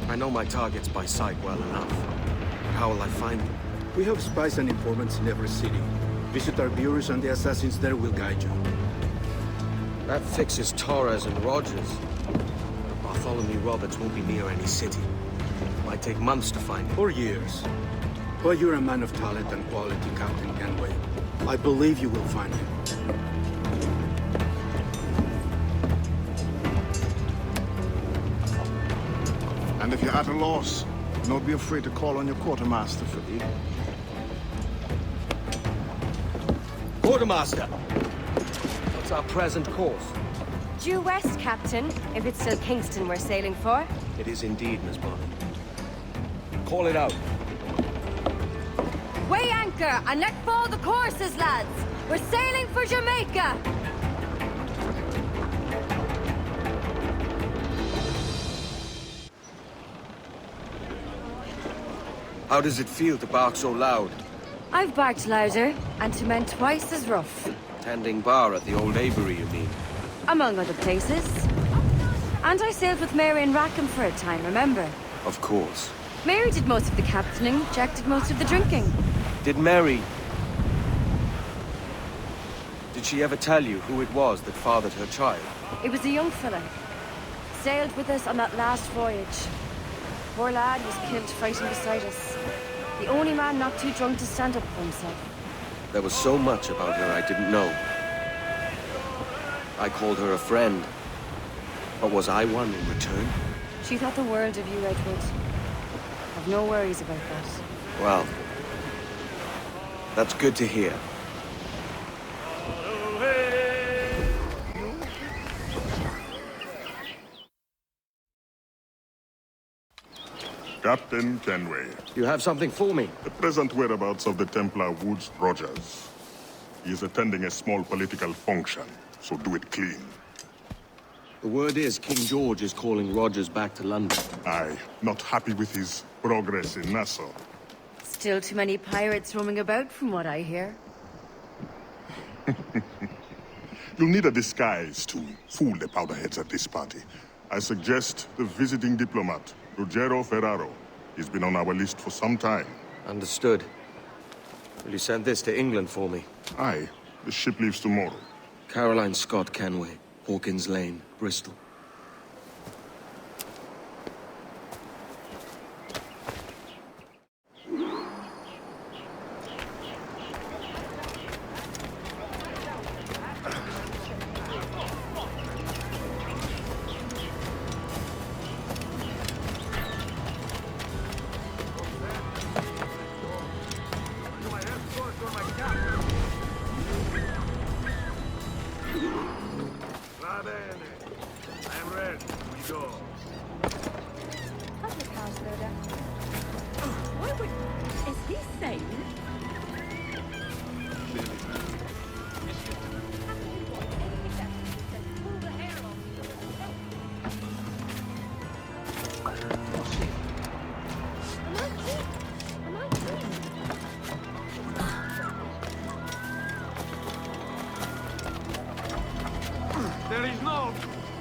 I know my targets by sight well enough. But how will I find them? We have spies and informants in every city. Visit our bureaus and the assassins there will guide you. That fixes Torres and Rogers. But Bartholomew Roberts won't be near any city. Might take months to find him. Or years. But you're a man of talent and quality, Captain Kenway. I believe you will find him. And if you're at a loss, don't be afraid to call on your quartermaster for aid. Quartermaster! What's our present course? Due west, Captain, if it's still Kingston we're sailing for. It is indeed, Miss Bonnet. Call it out. Weigh anchor and let fall the courses, lads! We're sailing for Jamaica! How does it feel to bark so loud? I've barked louder, and to men twice as rough. Tending bar at the old aviary, you mean? Among other places. And I sailed with Mary and Rackham for a time, remember? Of course. Mary did most of the captaining, Jack did most of the drinking. Did Mary... Did she ever tell you who it was that fathered her child? It was a young fella. Sailed with us on that last voyage. Poor lad was killed fighting beside us. The only man not too drunk to stand up for himself. There was so much about her I didn't know. I called her a friend. But was I one in return? She thought the world of you, Edward. I've no worries about that. Well, that's good to hear. Captain Kenway. You have something for me? The present whereabouts of the Templar Woods Rogers. He is attending a small political function, so do it clean. The word is King George is calling Rogers back to London. Aye, not happy with his progress in Nassau. Still too many pirates roaming about from what I hear. You'll need a disguise to fool the powderheads at this party. I suggest the visiting diplomat, Ruggiero Ferraro. He's been on our list for some time. Understood. Will you send this to England for me? Aye, the ship leaves tomorrow. Caroline Scott Kenway, Hawkins Lane, Bristol. There is no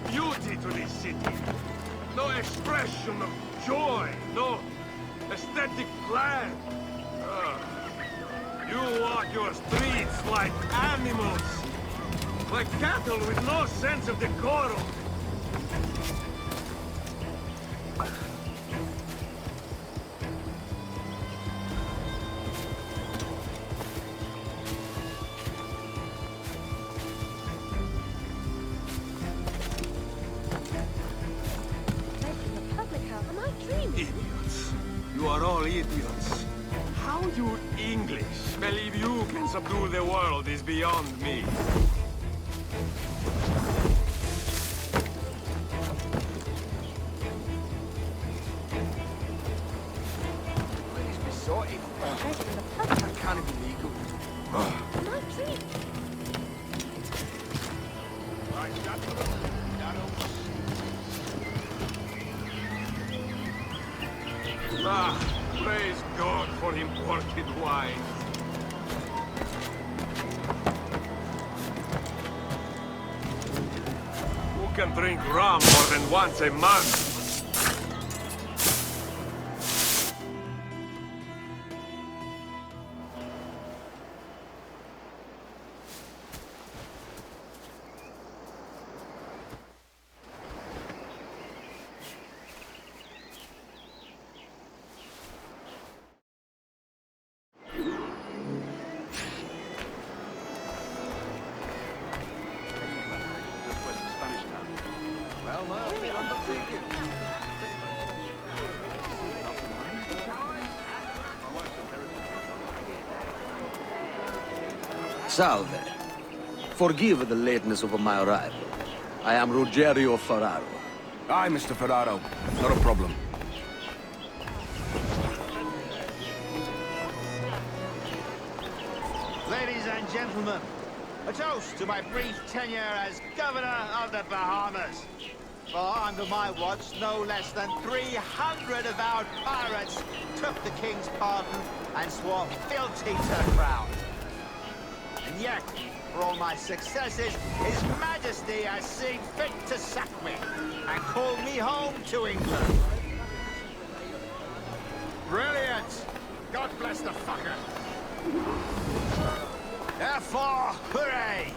beauty to this city. No expression of joy. No aesthetic plan. You walk your streets like animals. Like cattle with no sense of decorum. Idiots. You are all idiots. How you English believe you can subdue the world is beyond me. Please be sorted. That can't be legal. Ah, praise God for imported wine. can drink rum more than once a month. Salve. Forgive the lateness of my arrival. I am Rogerio Ferraro. Aye, Mr. Ferraro. Not a problem. Ladies and gentlemen, a toast to my brief tenure as Governor of the Bahamas. For under my watch, no less than 300 avowed pirates took the King's pardon and swore fealty to the crown. And yet, for all my successes, His Majesty has seen fit to sack me and call me home to England. Brilliant! God bless the fucker! Therefore, hooray!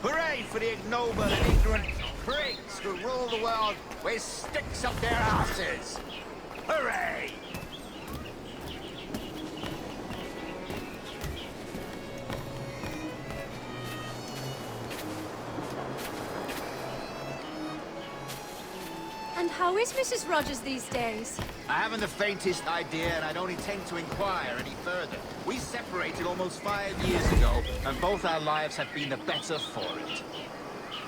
Hooray for the ignoble and ignorant prigs who rule the world with sticks up their asses! Hooray! And how is Mrs. Rogers these days? I haven't the faintest idea, and I don't intend to inquire any further. We separated almost 5 years ago, and both our lives have been the better for it.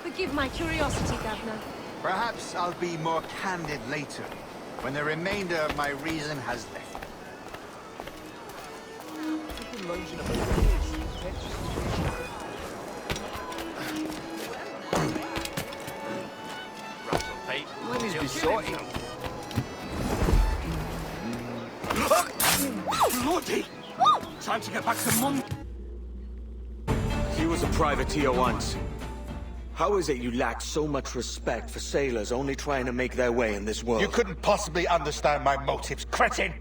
Forgive my curiosity, Governor. Perhaps I'll be more candid later, when the remainder of my reason has left. When he's besotted. Bloody! Time to get back to Mum. He was a privateer once. How is it you lack so much respect for sailors only trying to make their way in this world? You couldn't possibly understand my motives, cretin!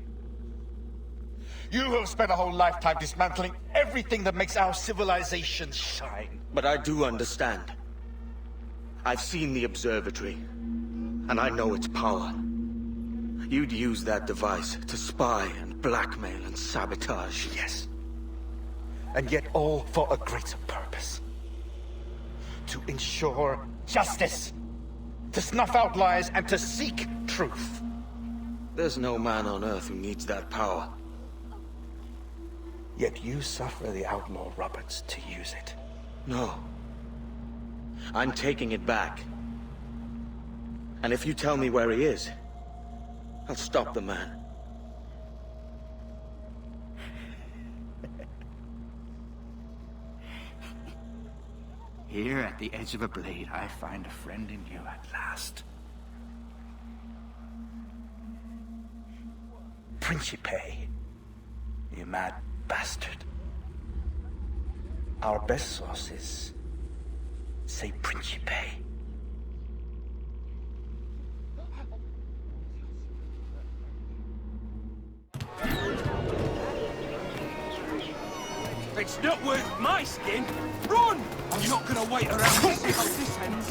You have spent a whole lifetime dismantling everything that makes our civilization shine. But I do understand. I've seen the observatory, and I know its power. You'd use that device to spy and blackmail and sabotage. Yes. And yet all for a greater purpose. To ensure justice, to snuff out lies, and to seek truth. There's no man on Earth who needs that power. Yet you suffer the outlaw Roberts to use it. No. I'm taking it back. And if you tell me where he is, I'll stop the man. Here at the edge of a blade, I find a friend in you at last. Principe, you mad bastard. Our best sources say Principe. It's not worth my skin. Run! You're not gonna wait around to see how this ends.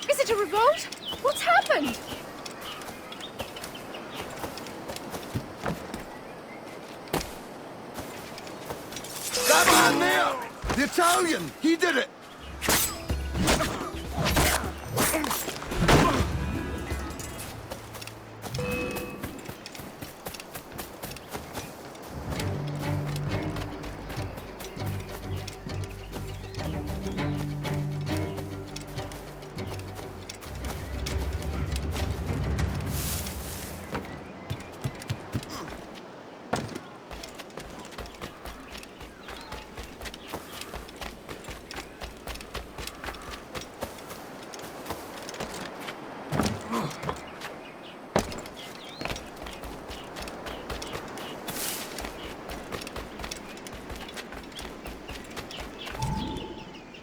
Is it a revolt? What's happened? That man there! The Italian! He did it!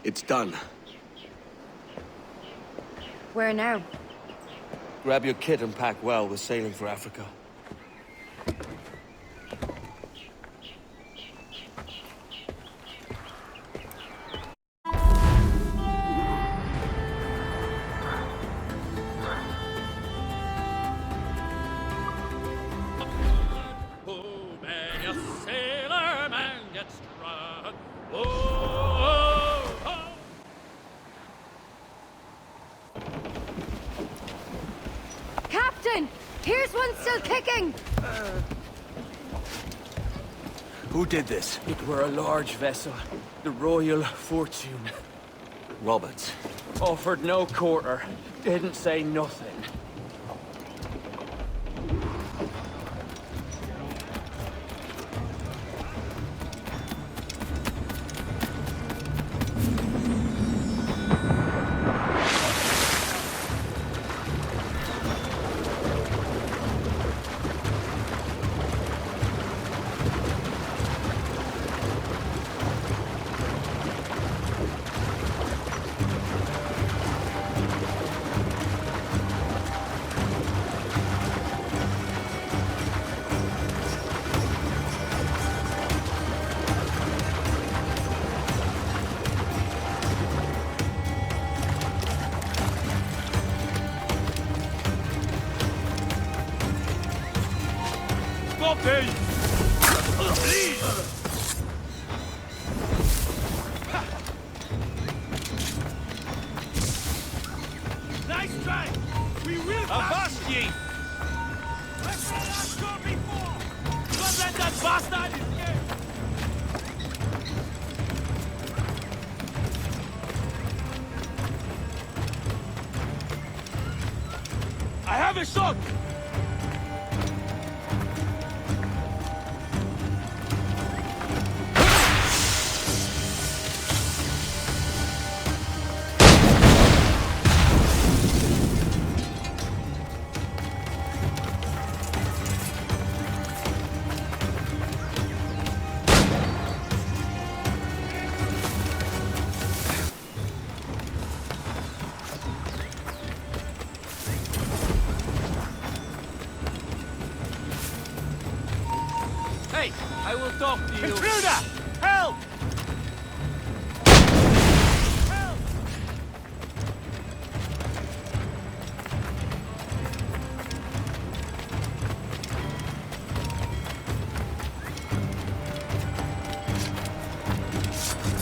It's done. Where now? Grab your kit and pack well. We're sailing for Africa. Captain! Here's one still kicking! Who did this? It were a large vessel, the Royal Fortune. Roberts. Offered no quarter, didn't say nothing. Nice try! We will avast ye! Let's let us go before! Don't let that bastard escape! I have a shot! Hey, I will talk to you. Intruder! Help! Help!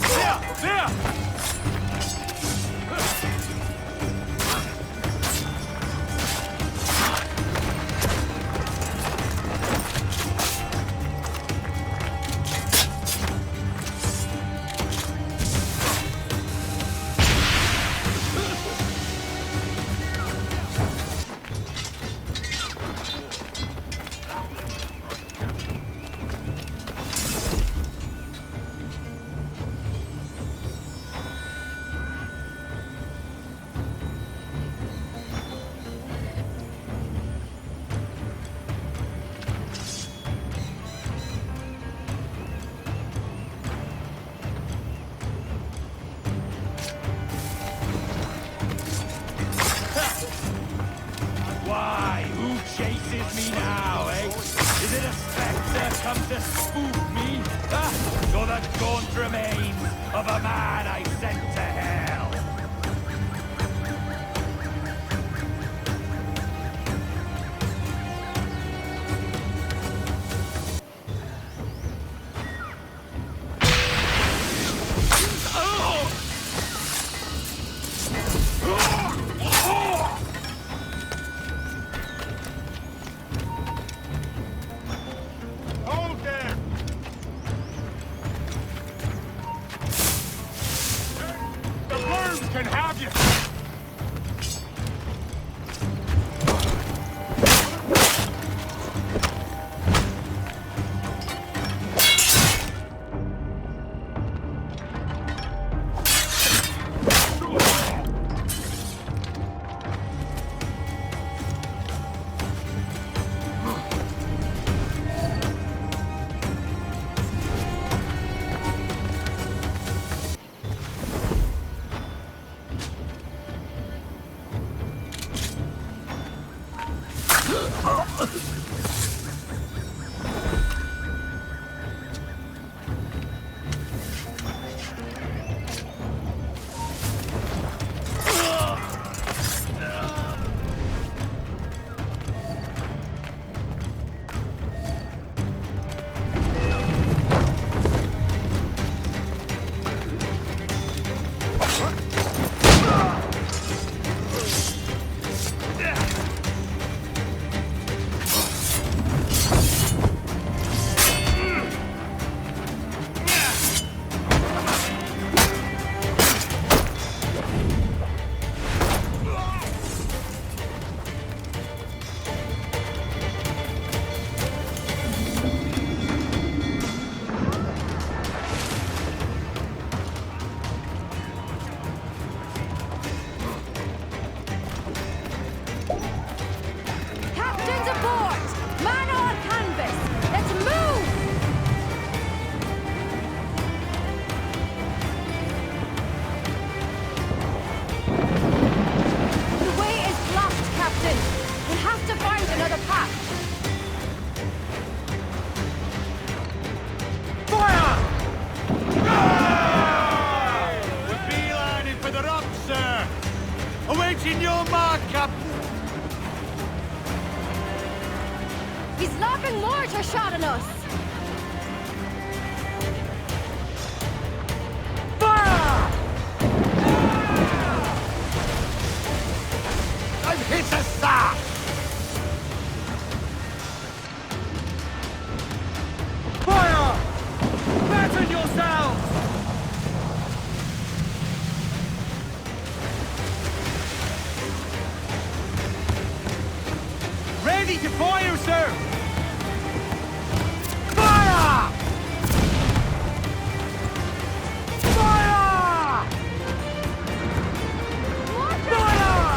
There! There! Why? Who chases me now, eh? Is it a spectre come to spook me? Or the gaunt remains of a man I sent to hell? Hold there! The worms can have you! Awaiting your mark, Captain! He's lobbing mortar shot at us! Fire! I've hit a sack! Fire! Batten yourselves! Ready to fire, sir! Fire! Fire! Fire!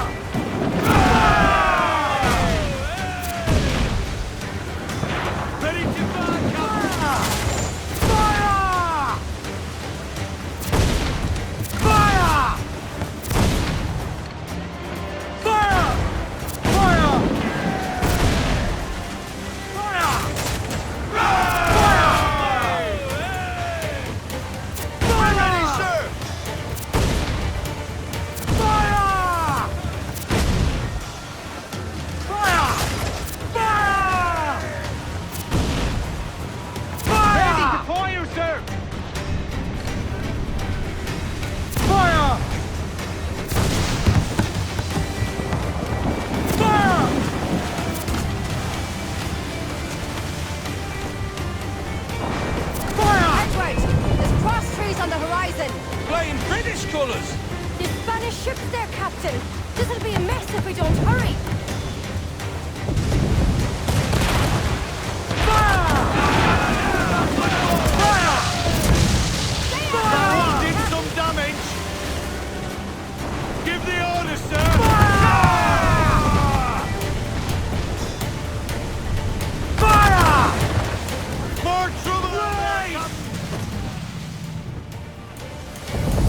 Ready to fire! Fire! Fire! Fire! Fire! On the horizon! Flying British colours! The Spanish ship's there, Captain! This'll be a mess if we don't hurry! Fire! Did some damage! Give the order, sir! Fire! More trouble ahead!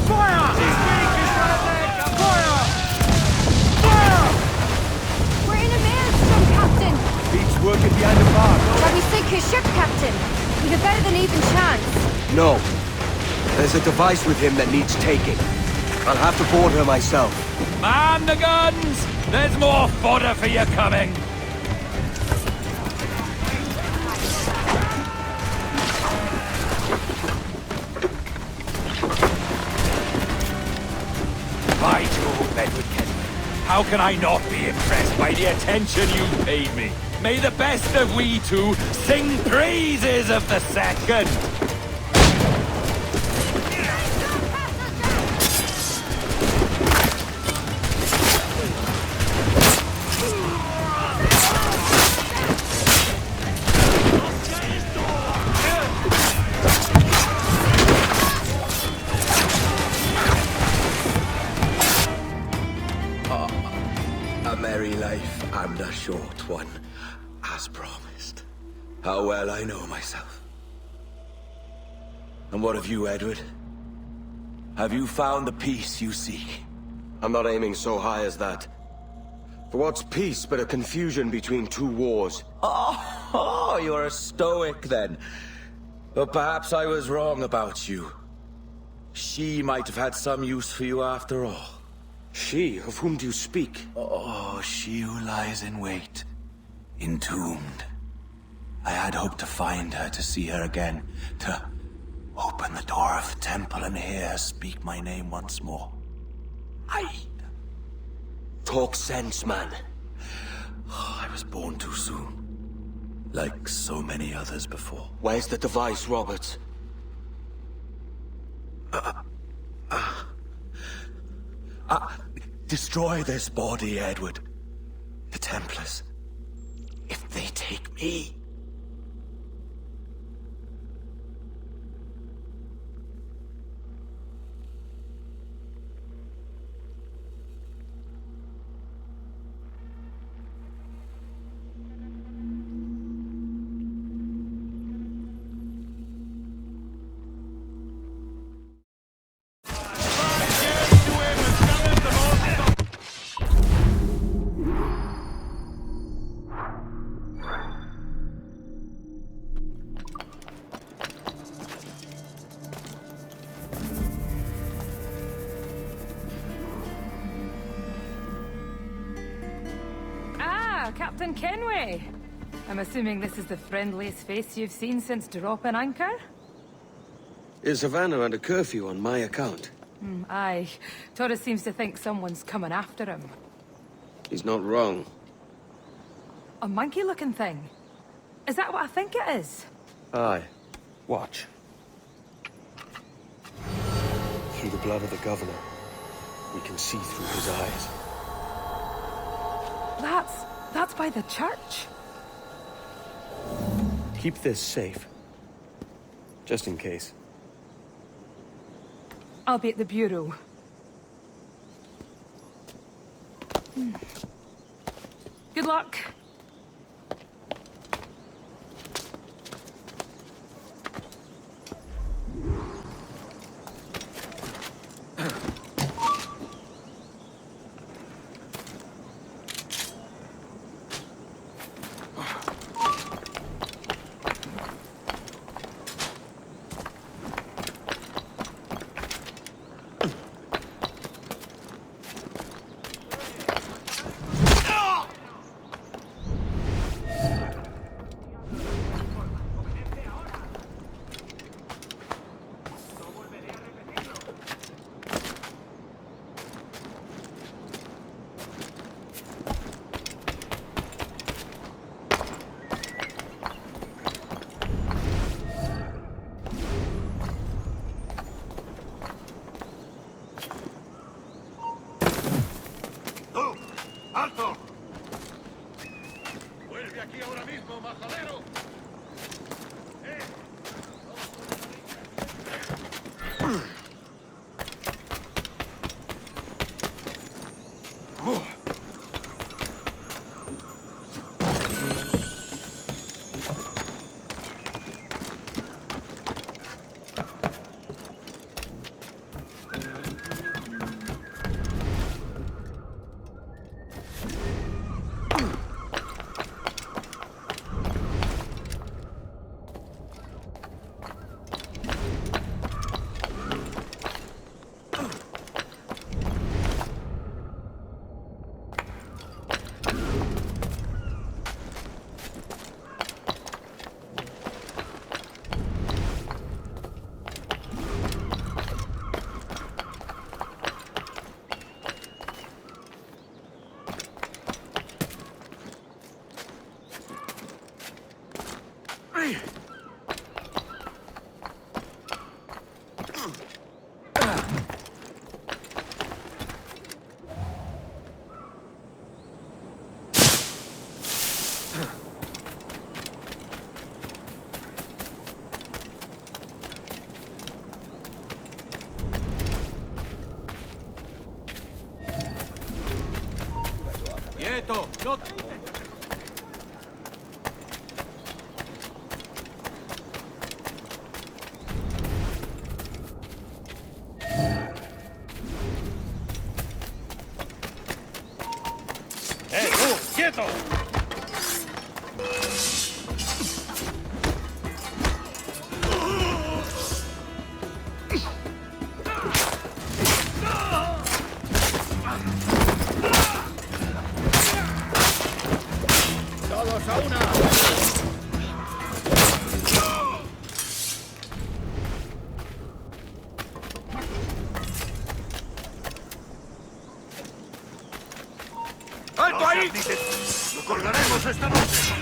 Fire! He's weak, he's right there! Fire! Fire! We're in a maelstrom, Captain! Beats working behind the bar. Shall we sink his ship, Captain? We've a better than even chance. No. There's a device with him that needs taking. I'll have to board her myself. Man the guns! There's more fodder for you coming! By Jove, Edward Kenway, how can I not be impressed by the attention you've paid me? May the best of we two sing praises of the second! A merry life and a short one, as promised. How well I know myself. And what of you, Edward? Have you found the peace you seek? I'm not aiming so high as that. What's peace but a confusion between two wars? Oh, you're a stoic then. But perhaps I was wrong about you. She might have had some use for you after all. She? Of whom do you speak? Oh, she who lies in wait. Entombed. I had hoped to find her, to see her again, to open the door of the temple and hear her speak my name once more. Talk sense, man. I was born too soon. Like so many others before. Where's the device, Robert? Destroy this body, Edward. The Templars. If they take me... Captain Kenway. I'm assuming this is the friendliest face you've seen since dropping anchor? Is Havana under curfew on my account? Aye. Torres seems to think someone's coming after him. He's not wrong. A monkey-looking thing? Is that what I think it is? Aye. Watch. Through the blood of the governor, we can see through his eyes. That's by the church. Keep this safe. Just in case. I'll be at the bureau. Good luck. Quieto, no... Hey, eso! ¡Todos a una! ¡Alto ahí! ¡Lo colgaremos esta noche!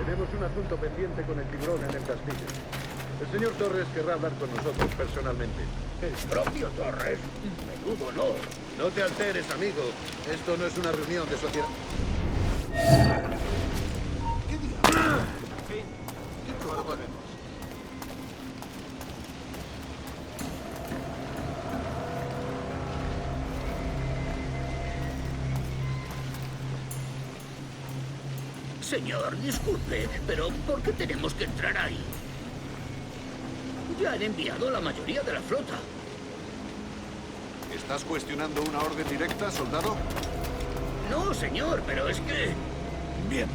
Tenemos un asunto pendiente con el tiburón en el castillo. El señor Torres querrá hablar con nosotros personalmente. ¿El propio Torres? Menudo honor. No te alteres, amigo. Esto no es una reunión de sociedad. ¿Qué diablos? ¿Qué cojones? Señor, disculpe, pero ¿por qué tenemos que entrar ahí? Ya han enviado la mayoría de la flota. ¿Estás cuestionando una orden directa, soldado? No, señor, pero es que... Bien.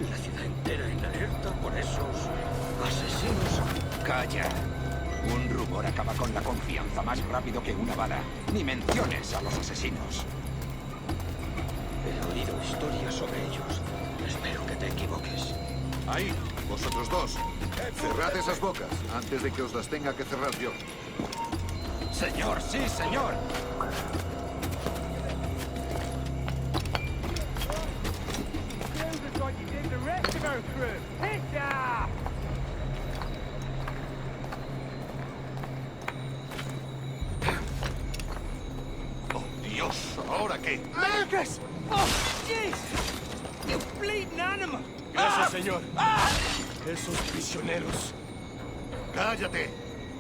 La ciudad entera en alerta por esos asesinos. Calla. Un rumor acaba con la confianza más rápido que una bala. Ni menciones a los asesinos. He oído historias sobre ellos. Espero que te equivoques. Ahí, vosotros dos. Cerrad esas bocas antes de que os las tenga que cerrar yo. Señor, sí, señor. ¡Oh, Dios! ¿Ahora qué? ¡Lucas! ¡Oh, jeez! ¡You bleeding animal! Gracias, señor. Esos prisioneros. ¡Cállate!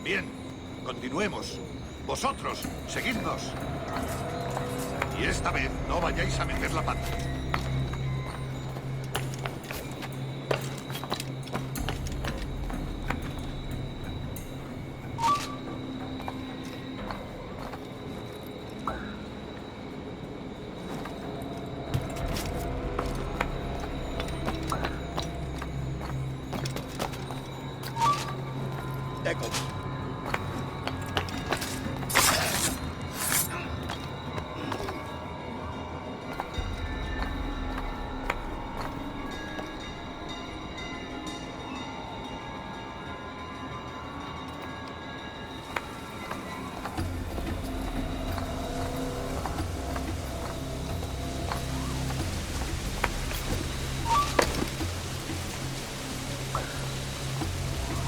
Bien, continuemos. Vosotros, seguidnos. Y esta vez no vayáis a meter la pata.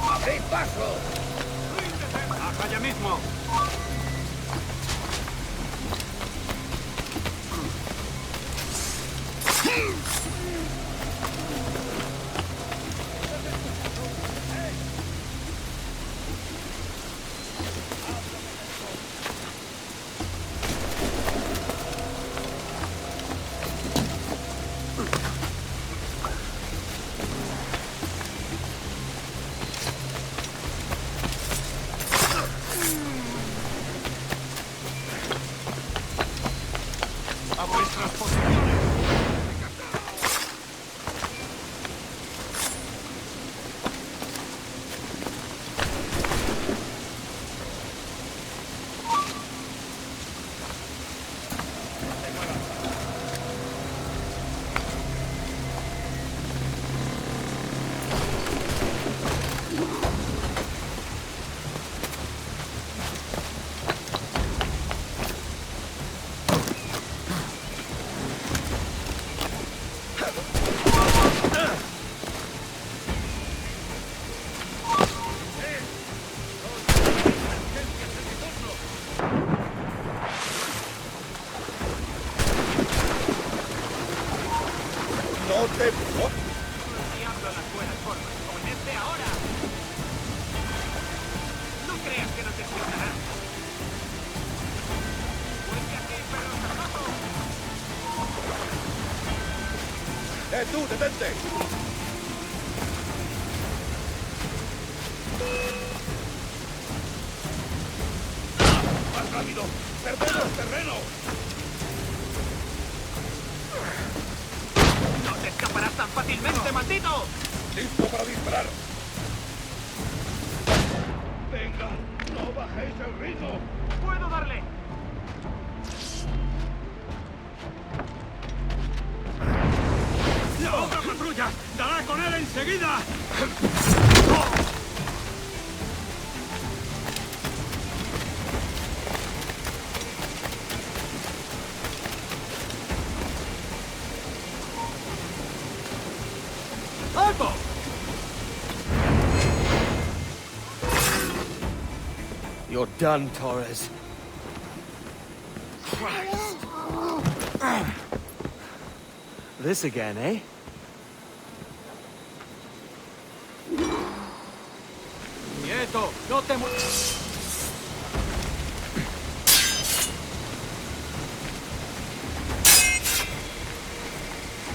¡Abrid paso! ¡Hasta allá mismo! ¡A vuestras posiciones! ¡No te... Diablo las buenas formas. ¡Ponete ahora! No creas que no te escuchará. ¡Vuelve aquí, perro salvaje! tú, detente! ¡Más rápido! ¡Perdemos terreno! ¡No te escaparás tan fácilmente, maldito! ¡Listo para disparar! ¡Venga! ¡No bajéis el ritmo! ¡Puedo darle! ¡La otra patrulla dará con él enseguida! ¡Alto! You're done, Torres. This again, eh? ¡Quieto! ¡No te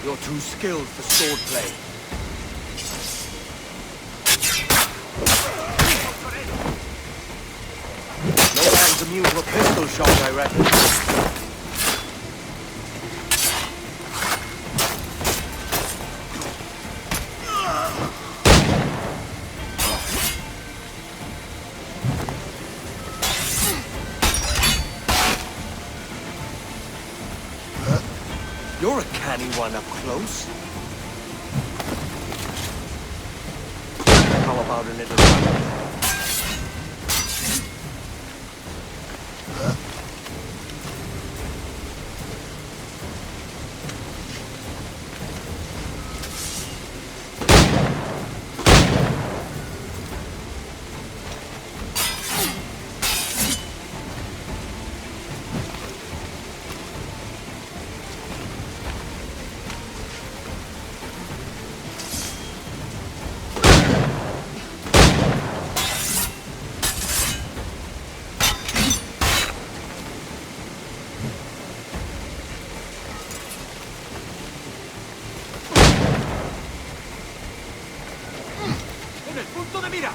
You're too skilled for swordplay. No man's immune to a pistol shot, I reckon. You're a canny one up close. How about a little run? ¡En el punto de mira!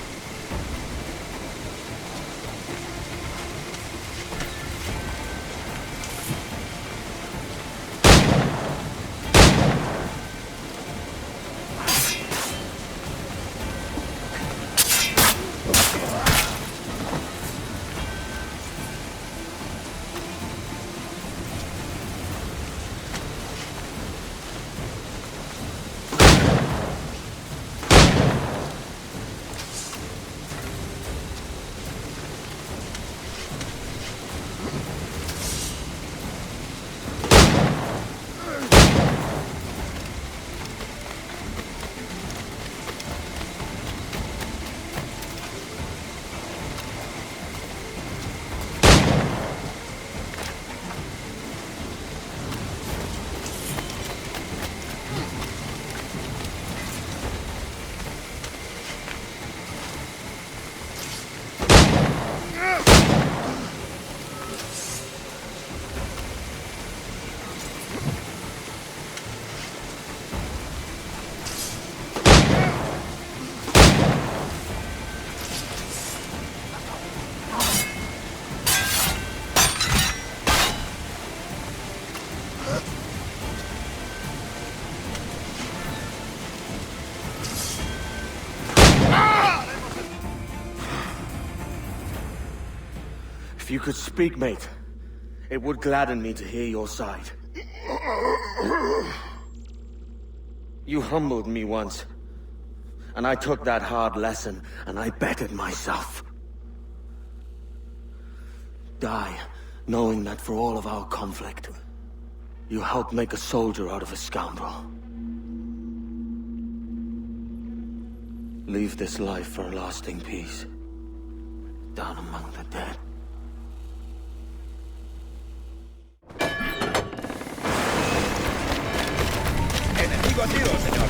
If you could speak, mate, it would gladden me to hear your side. You humbled me once, and I took that hard lesson, and I bettered myself. Die, knowing that for all of our conflict, you helped make a soldier out of a scoundrel. Leave this life for a lasting peace, down among the dead. ¡Enemigo abatido, señor.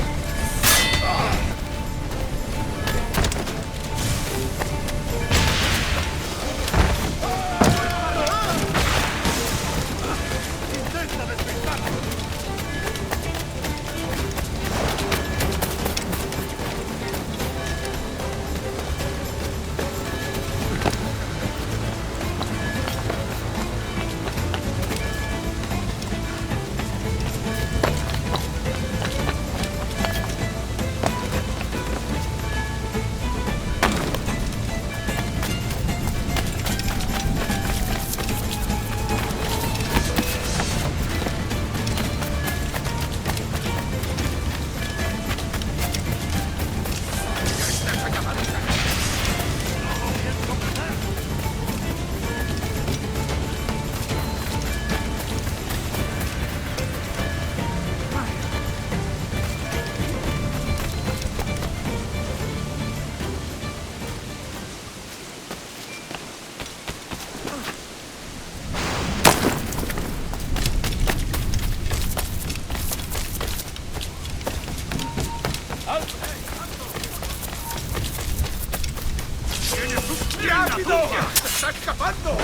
¡Rápido! ¡Se está escapando!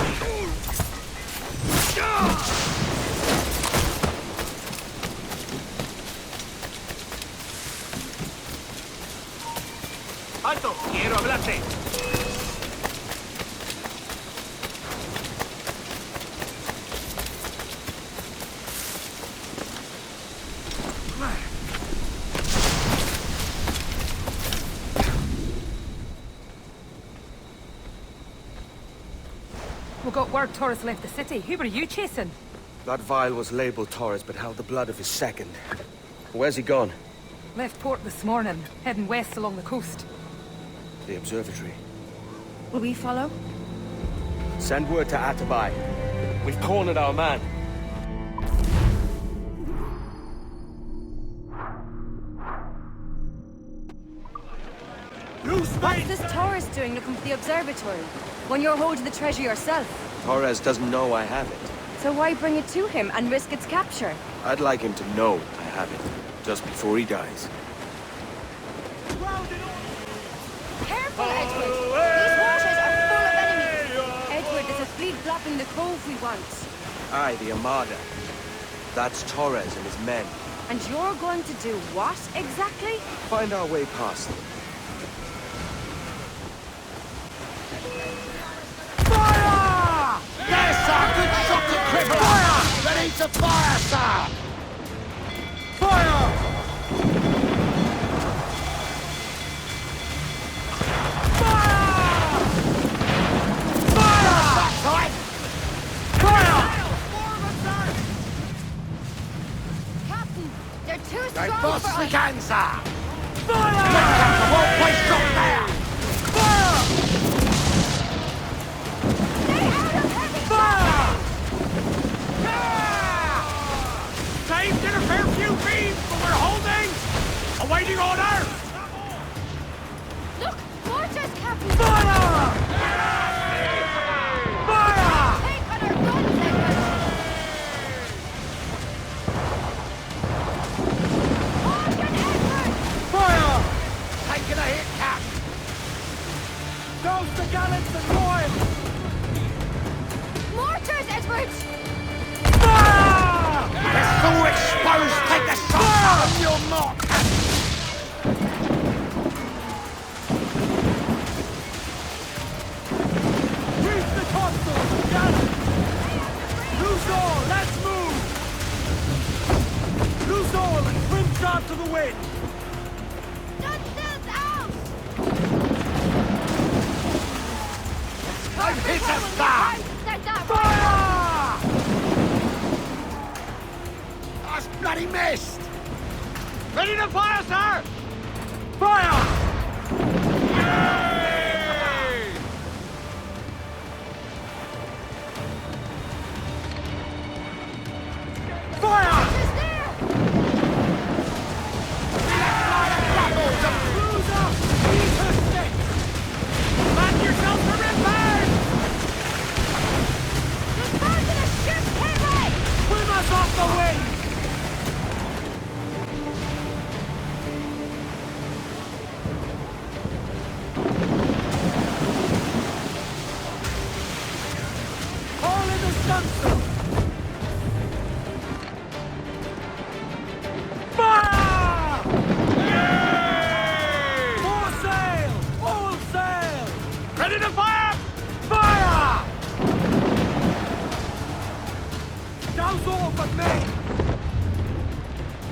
¡Alto! ¡Quiero hablarte! We got word Torres left the city. Who were you chasing? That vial was labeled Torres, but held the blood of his second. Where's he gone? Left port this morning, heading west along the coast. The observatory. Will we follow? Send word to Atabai. We've cornered our man. What's this Torres doing looking for the observatory? When you're holding the treasure yourself? Torres doesn't know I have it. So why bring it to him and risk its capture? I'd like him to know I have it, just before he dies. Careful, Edward! These waters are full of enemies! Edward, there's a fleet blocking the cove we want. Aye, the Armada. That's Torres and his men. And you're going to do what, exactly? Find our way past them. Fire! Yes, sir! Good shot to cripple! Fire! Ready to fire, sir! Fire! They boss we can, sir! Fire! The whole place drop there! Fire! Fire! Saved in a fair few beams, but we're holding! Awaiting order! Look! Mortars, Captain! Fire! Fire! Take on our guns, Edward! Fire! Taking a hit, Cap! Goes the gallants and royal! Mortars, Edward! Fire! They're so exposed! Take the shot on your mark! Reach the console! Gallants! Loose all! Let's move! Loose all and swim sharp to the wind! I've hit a star! Fire! That's bloody missed! Ready to fire, sir! Fire! Yay! Fire! Off the wing!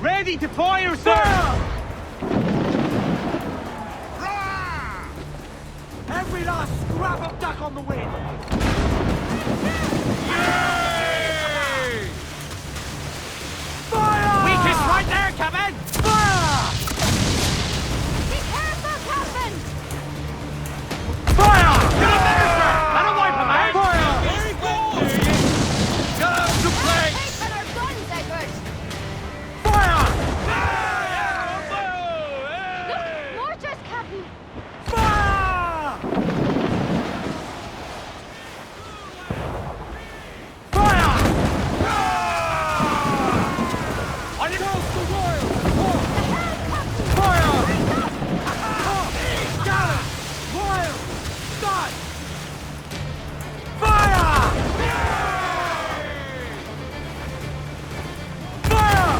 Ready to fire, sir! Every last scrap of duck on the wind! Fire! Weakest right there, Captain! Fire! Be careful, Captain! Fire! Get up there, sir! That'll wipe him out! Fire! There he goes! Get out to play! Take on our guns, Edward! Fire! Look, mortars, Captain! Fire! Fire! On your Toast the royal! Ahead, Captain! Fire! Bring up! Gallant! Royal! Start! Fire! Fire!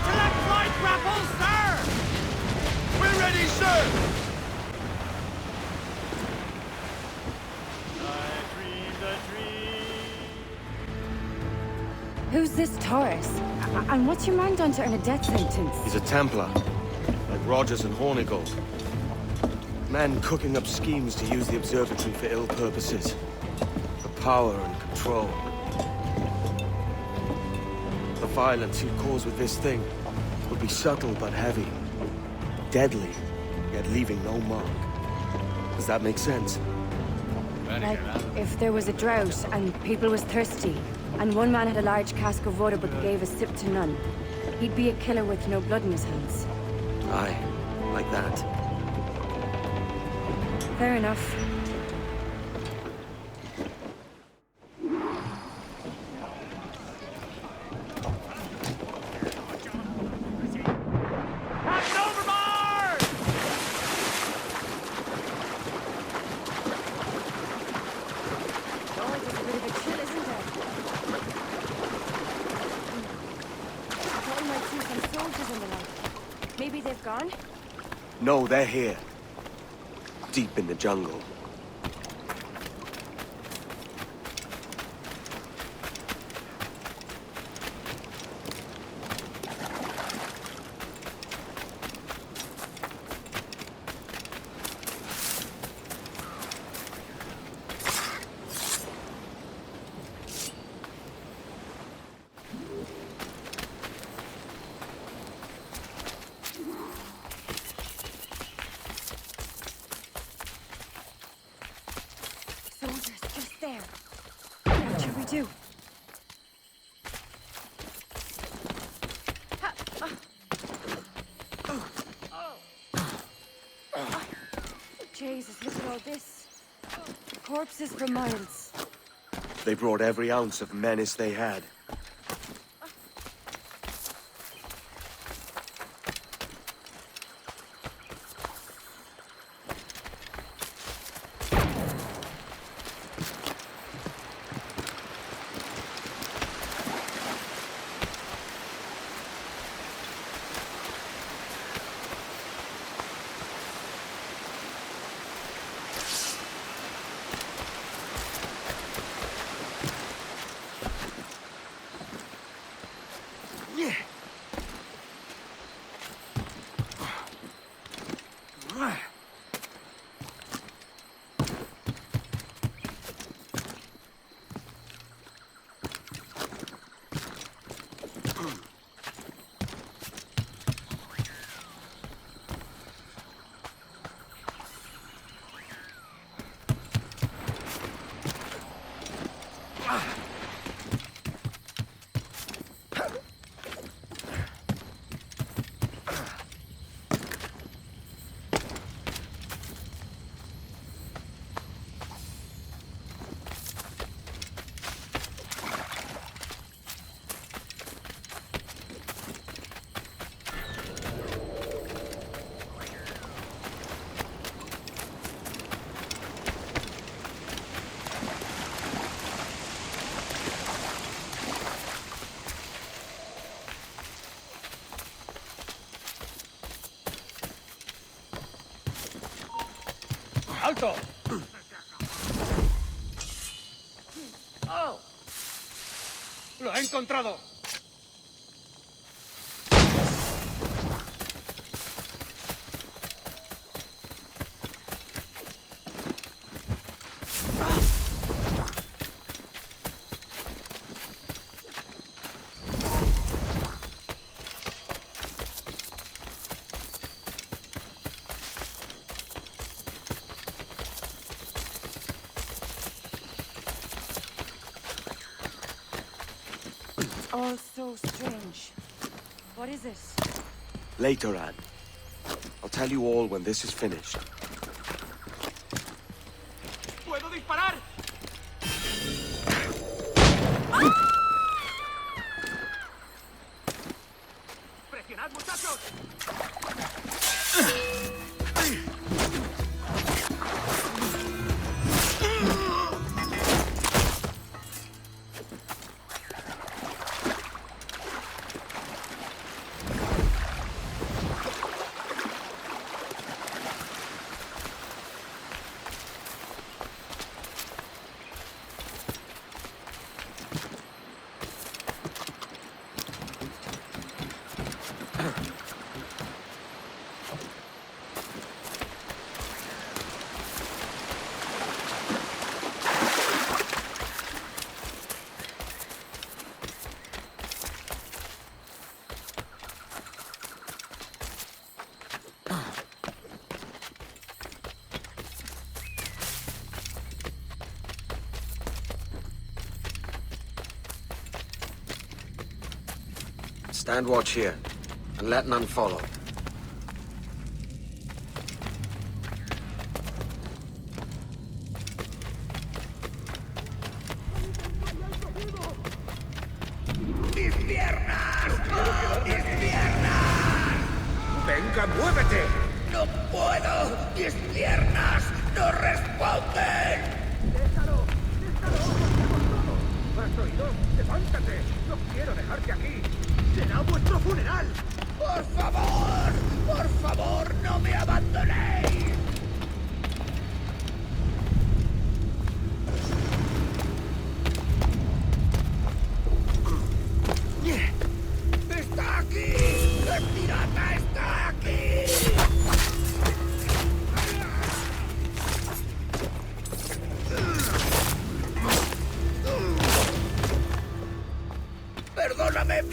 Select flight grapples, sir! We're ready, sir! Who's this Taurus? And what's your man done to earn a death sentence? He's a Templar, like Rogers and Hornigold. Men cooking up schemes to use the observatory for ill purposes. For power and control. The violence he'd cause with this thing would be subtle but heavy. Deadly, yet leaving no mark. Does that make sense? Like, if there was a drought and people was thirsty, and one man had a large cask of water but gave a sip to none, he'd be a killer with no blood in his hands. Aye, like that. Fair enough. Captain overboard! Oh, it's a bit of a chill, isn't it? I thought we might see some soldiers in the night. Maybe they've gone? No, they're here. Deep in the jungle. Soldiers, just there. What should we do? Jesus, look at all this. Corpses for miles. They brought every ounce of menace they had. Alto! ha encontrado! All so strange. What is it? Later, Anne. I'll tell you all when this is finished. ¡Puedo disparar! ¡Presionad, muchachos! Stand watch here, and let none follow. ¡Mis piernas! ¡Mis piernas! ¡Venga, muévete! ¡No puedo! ¡Mis piernas no responden! ¡Déjalo! ¡Déjalo! ¿Has oído? ¡Levántate! ¡No quiero dejarte aquí! ¡Será vuestro funeral! ¡Por favor! ¡Por favor, no me abandonéis! ¡Está aquí! ¡El pirata está aquí! ¡Perdóname!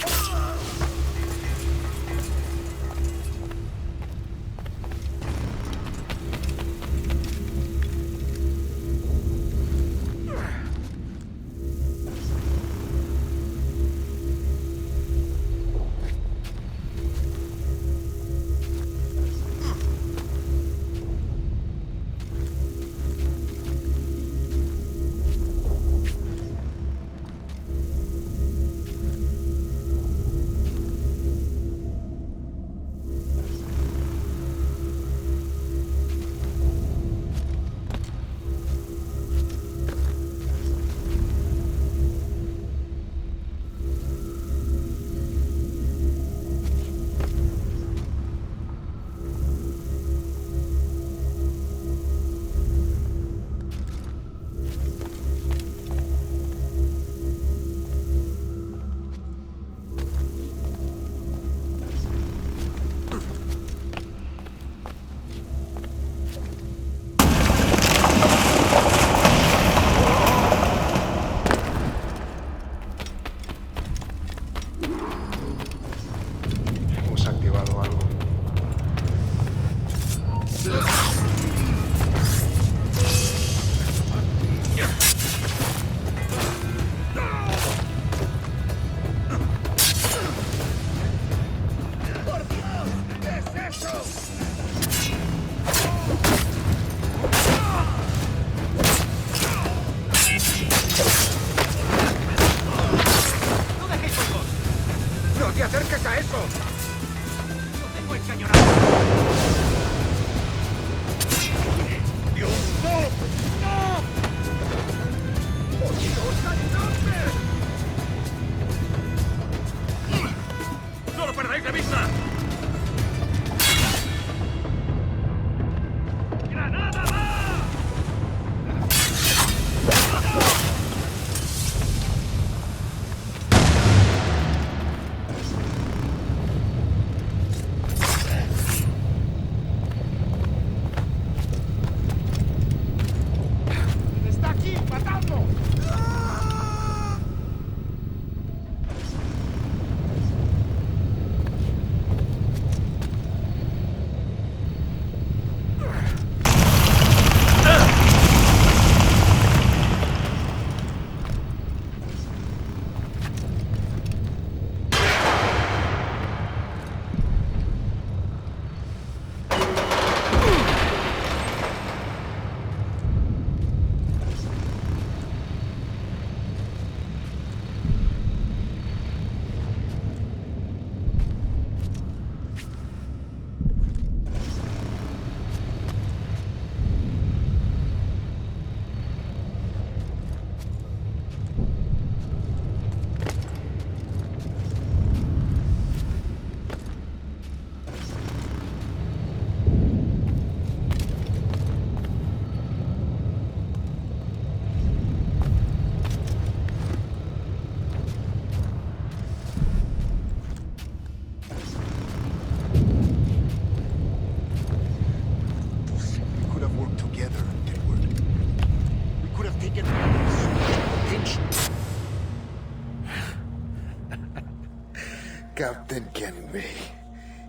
Captain Kenway,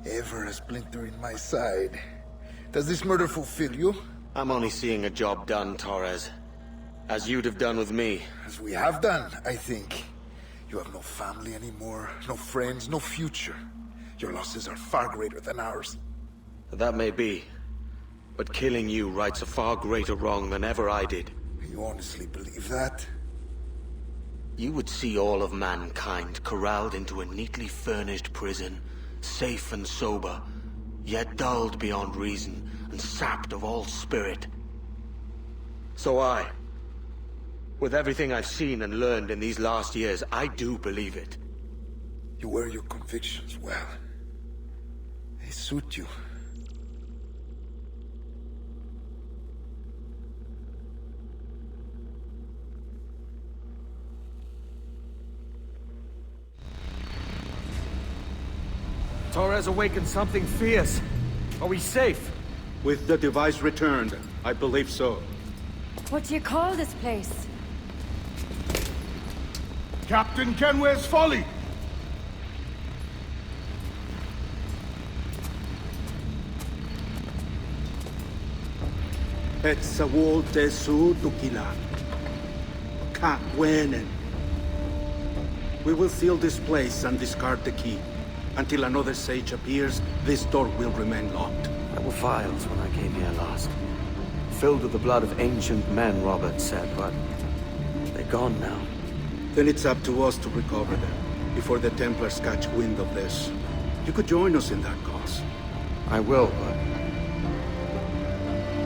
ever a splinter in my side. Does this murder fulfill you? I'm only seeing a job done, Torres. As you'd have done with me. As we have done, I think. You have no family anymore, no friends, no future. Your losses are far greater than ours. That may be. But killing you rights a far greater wrong than ever I did. You honestly believe that? You would see all of mankind corralled into a neatly furnished prison, safe and sober, yet dulled beyond reason and sapped of all spirit. So with everything I've seen and learned in these last years, I do believe it. You wear your convictions well. They suit you. Torres awakened something fierce. Are we safe? With the device returned, I believe so. What do you call this place? Captain Kenway's Folly! Etsawolte su tukila. Ka wenen. We will seal this place and discard the key. Until another sage appears, this door will remain locked. There were files when I came here last. Filled with the blood of ancient men, Robert said, but they're gone now. Then it's up to us to recover them, before the Templars catch wind of this. You could join us in that cause. I will, but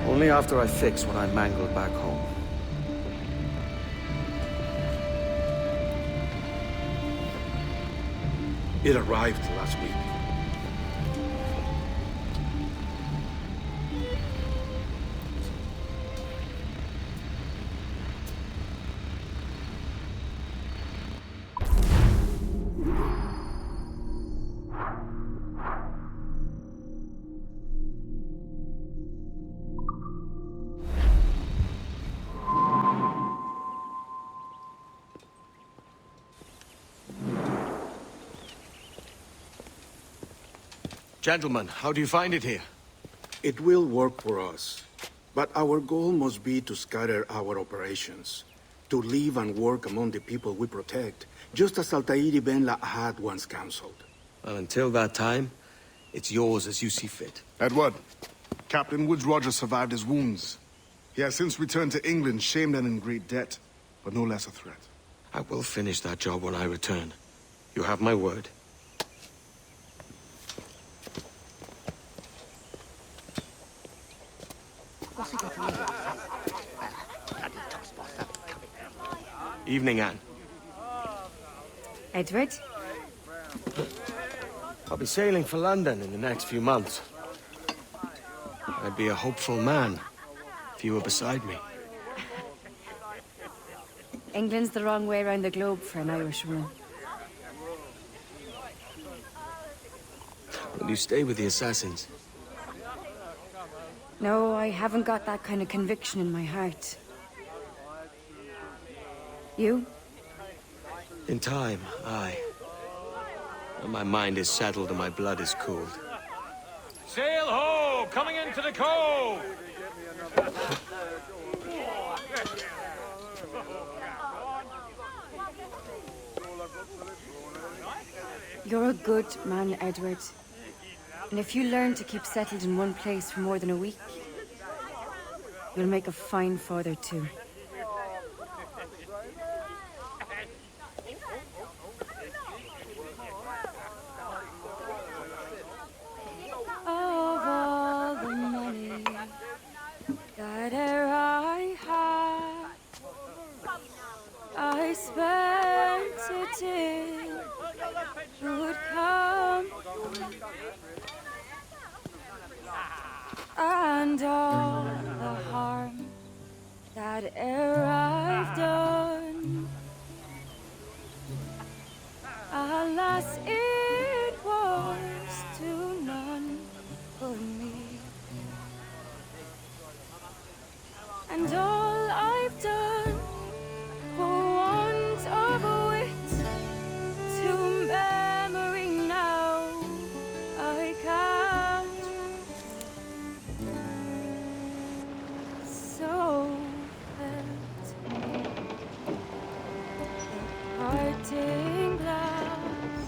only after I fix what I mangled back home. It arrived last week. Gentlemen, how do you find it here? It will work for us. But our goal must be to scatter our operations. To live and work among the people we protect, just as Altair Ben La had once counseled. Well, until that time, it's yours as you see fit. Edward, Captain Woods Rogers survived his wounds. He has since returned to England, shamed and in great debt, but no less a threat. I will finish that job when I return. You have my word. Evening, Anne. Edward? I'll be sailing for London in the next few months. I'd be a hopeful man if you were beside me. England's the wrong way around the globe for an Irish woman. Will you stay with the assassins? No, I haven't got that kind of conviction in my heart. You? In time, aye. My mind is settled and my blood is cooled. Sail ho! Coming into the cove! You're a good man, Edward. And if you learn to keep settled in one place for more than a week, you'll make a fine father too. Of all the money that I had, I spent it in good company, and all the harm that I've done, alas, it was to none but me. And all I've done for want of wit to memory now I can't. So felt the parting glass.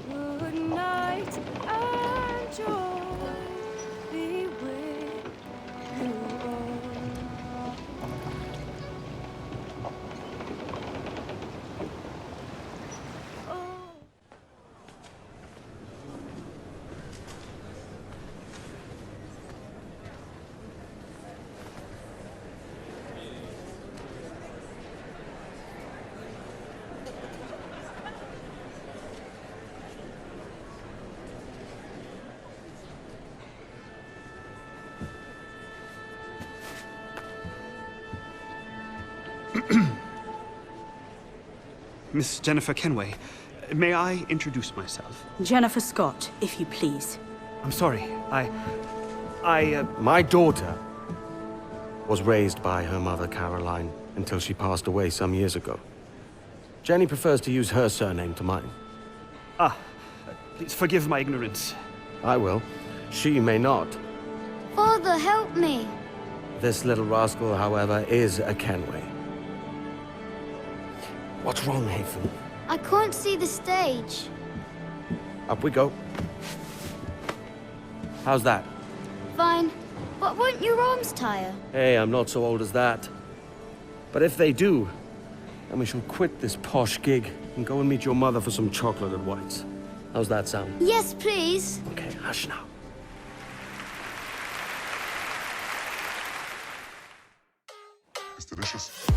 Good night and joy be with you all. Miss Jennifer Kenway, may I introduce myself? Jennifer Scott, if you please. I'm sorry, My daughter was raised by her mother, Caroline, until she passed away some years ago. Jenny prefers to use her surname to mine. Please forgive my ignorance. I will. She may not. Father, help me. This little rascal, however, is a Kenway. What's wrong, Hafen? I can't see the stage. Up we go. How's that? Fine. But won't your arms tire? Hey, I'm not so old as that. But if they do, then we shall quit this posh gig and go and meet your mother for some chocolate at White's. How's that sound? Yes, please. Okay, hush now. It's delicious.